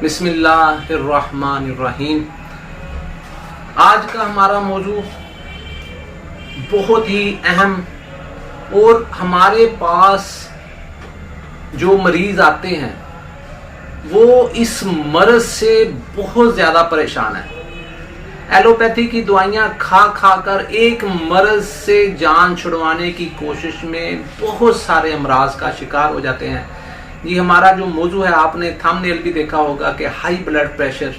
बिस्मिल्लाहिर्रहमानिर्रहीम। आज का हमारा मौजू बहुत ही अहम और हमारे पास जो मरीज आते हैं वो इस मर्ज से बहुत ज़्यादा परेशान है। एलोपैथी की दवाइयाँ खा खा कर एक मर्ज से जान छुड़वाने की कोशिश में बहुत सारे अमराज का शिकार हो जाते हैं। ये हमारा जो मौजू है, आपने थंबनेल भी देखा होगा कि हाई ब्लड प्रेशर,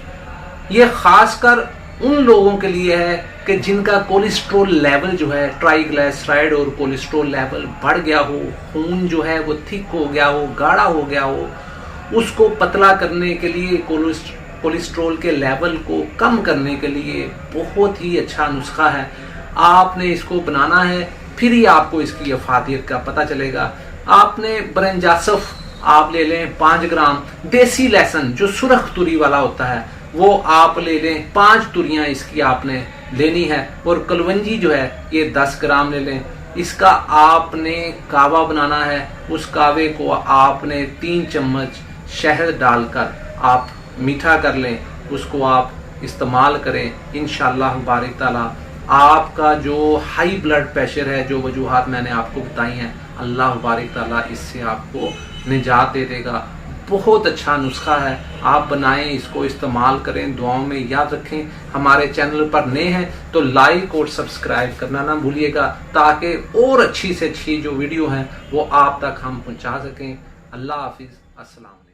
ये खासकर उन लोगों के लिए है कि जिनका कोलेस्ट्रॉल लेवल जो है, ट्राइग्लिसराइड और कोलेस्ट्रॉल लेवल बढ़ गया हो, खून जो है वो थिक हो गया हो, गाढ़ा हो गया हो। उसको पतला करने के लिए, कोलेस्ट्रॉल के लेवल को कम करने के लिए बहुत ही अच्छा नुस्खा है। आपने इसको बनाना है, फिर ही आपको इसकी अफादियत का पता चलेगा। आपने ब्रेंजासफ आप ले लें 5 ग्राम, देसी लहसुन जो सुरख तुरी वाला होता है वो आप ले लें, 5 तुरियां इसकी आपने लेनी है। और कलवंजी जो है ये 10 ग्राम ले लें। इसका आपने कावा बनाना है। उस कावे को आपने 3 चम्मच शहद डालकर आप मीठा कर लें, उसको आप इस्तेमाल करें। इंशाअल्लाह बारिक ताला आपका जो हाई ब्लड प्रेशर है, जो वजूहात मैंने आपको बताई हैं, अल्लाह बारिक ताला इससे आपको निजात दे देगा। बहुत अच्छा नुस्खा है, आप बनाएं, इसको इस्तेमाल करें, दुआओं में याद रखें। हमारे चैनल पर नए हैं तो लाइक और सब्सक्राइब करना ना भूलिएगा, ताकि और अच्छी से अच्छी जो वीडियो हैं वो आप तक हम पहुंचा सकें। अल्लाह हाफिज़, अस्सलाम।